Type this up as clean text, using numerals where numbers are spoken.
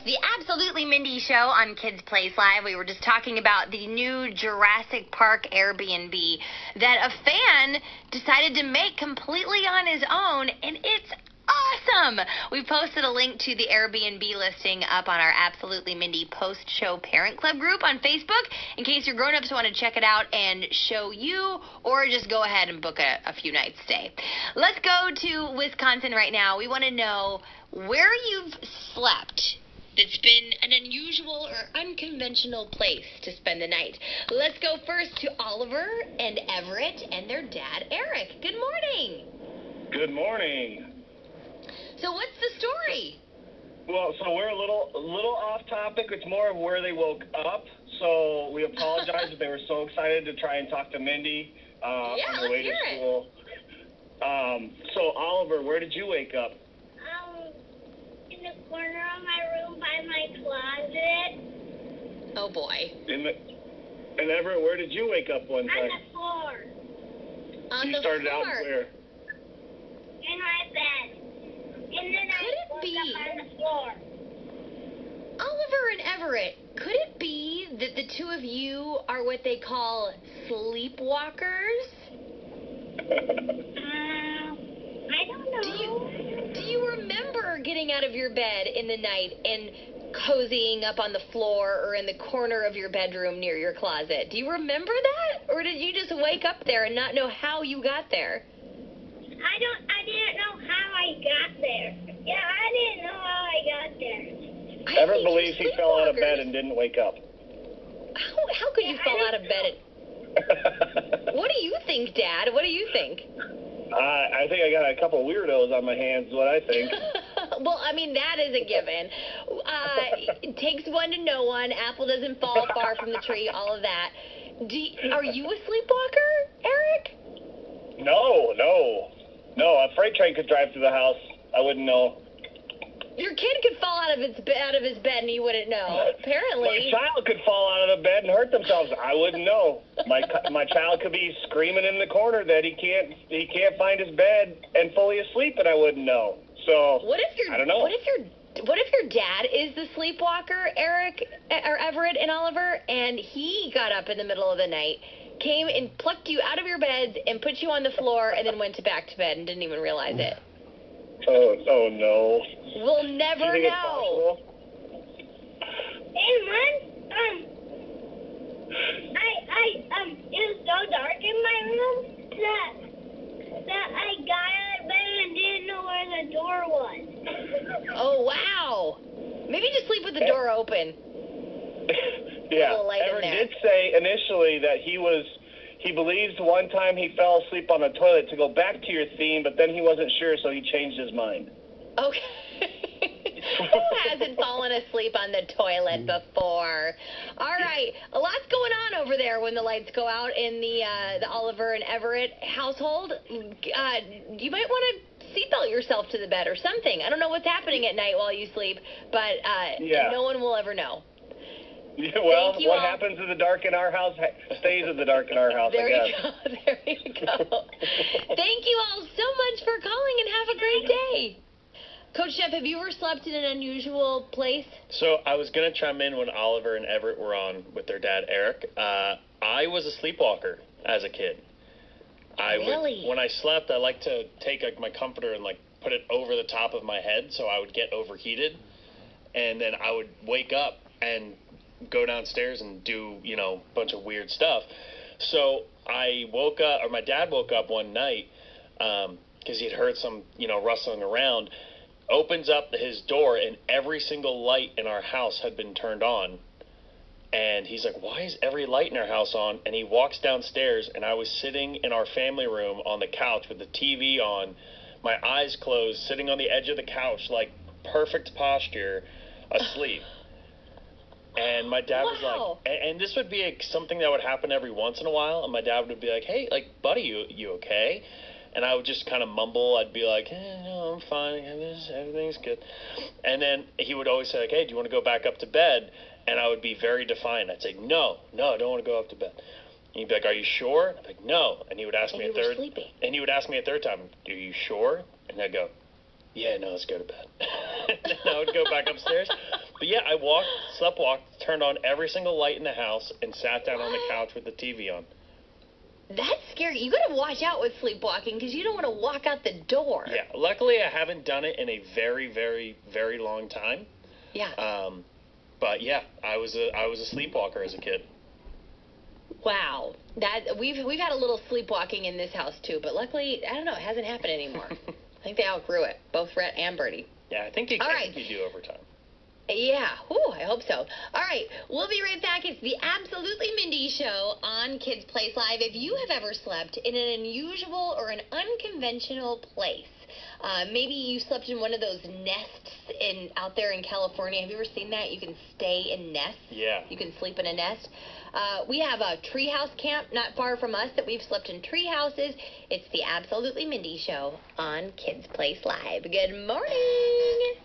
The Absolutely Mindy Show on Kids Place Live. We were just talking about the new Jurassic Park Airbnb that a fan decided to make completely on his own, and it's awesome. We posted a link to the Airbnb listing up on our Absolutely Mindy post-show parent club group on Facebook in case your grown-ups want to check it out and show you, or just go ahead and book a few nights stay. Let's go to Wisconsin right now. We want to know where you've slept that's been an unusual or unconventional place to spend the night. Let's go first to Oliver and Everett and their dad, Eric. Good morning. Good morning. So what's the story? Well, so we're a little off topic. It's more of where they woke up. So we apologize if they were so excited to try and talk to Mindy on the way to school. So Oliver, where did you wake up? In the corner of my room by my closet. Oh boy. And Everett, where did you wake up one time? On the floor. On you the started floor. out where? In my bed. And then I woke up on the floor. Oliver and Everett, could it be that the two of you are what they call sleepwalkers? I don't know. Do you remember getting out of your bed in the night and cozying up on the floor or in the corner of your bedroom near your closet? Do you remember that? Or did you just wake up there and not know how you got there? I didn't know how I got there. Yeah, I didn't know how I got there. Everett believes he fell out of bed and didn't wake up. How could you fall out of bed? What do you think, Dad? What do you think? I think I got a couple weirdos on my hands, is what I think. Well, I mean, that is a given. It takes one to know one. Apple doesn't fall far from the tree, all of that. Are you a sleepwalker, Eric? No, a freight train could drive through the house. I wouldn't know. Your kid could fall out of his bed and you wouldn't know. Apparently. My child could fall out of the bed and hurt themselves. I wouldn't know. My child could be screaming in the corner that he can't find his bed and fully asleep, and I wouldn't know. So I don't know. What if your dad is the sleepwalker, Eric or Everett and Oliver, and he got up in the middle of the night, came and plucked you out of your beds and put you on the floor, and then went back to bed and didn't even realize it? Oh no. We'll never know. Hey, Mom, it was so dark in my room that I got out of bed and didn't know where the door was. Oh, wow. Maybe just sleep with the door open. Yeah, Everett did say initially that he believes one time he fell asleep on the toilet, to go back to your theme, but then he wasn't sure, so he changed his mind. Okay. Who hasn't fallen asleep on the toilet before? All right. A lot's going on over there when the lights go out in the Oliver and Everett household. You might want to seatbelt yourself to the bed or something. I don't know what's happening at night while you sleep, but no one will ever know. Yeah, well, what happens in the dark in our house stays in the dark in our house, I guess. There you go. Thank you all so much for calling, and have a great day. Coach Jeff, have you ever slept in an unusual place? So I was going to chime in when Oliver and Everett were on with their dad, Eric. I was a sleepwalker as a kid. Really? When I slept, I liked to take my comforter and put it over the top of my head so I would get overheated. And then I would wake up and go downstairs and do, a bunch of weird stuff. So I woke up, or my dad woke up one night because he'd heard some, rustling around, opens up his door, and every single light in our house had been turned on. And he's like, why is every light in our house on? And he walks downstairs, and I was sitting in our family room on the couch with the TV on, my eyes closed, sitting on the edge of the couch, perfect posture, asleep. And my dad was like, and this would be something that would happen every once in a while, and my dad would be like, hey, buddy, you okay? And I would just kind of mumble. I'd be like, no, I'm fine. Everything's good. And then he would always say, hey, do you want to go back up to bed? And I would be very defiant. I'd say, no, I don't want to go up to bed. And he'd be like, are you sure? I'd be like, no. And he would ask me a third. Sleeping. And he would ask me a third time, are you sure? And I'd go, Yeah, no, let's go to bed. Then I would go back upstairs. But yeah, I slept walked, turned on every single light in the house, and sat down on the couch with the TV on. That's scary. You got to watch out with sleepwalking because you don't want to walk out the door. Yeah, luckily I haven't done it in a very, very, very long time. Yeah. But yeah, I was a sleepwalker as a kid. Wow. We've had a little sleepwalking in this house too, but luckily, I don't know, it hasn't happened anymore. I think they outgrew it, both Rhett and Birdie. Yeah, I think you do over time. Yeah, whew, I hope so. All right, we'll be right back. It's the Absolutely Mindy Show on Kids Place Live. If you have ever slept in an unusual or an unconventional place, maybe you slept in one of those nests out there in California. Have you ever seen that? You can stay in nests. Yeah. You can sleep in a nest. We have a treehouse camp not far from us that we've slept in tree houses. It's the Absolutely Mindy Show on Kids Place Live. Good morning.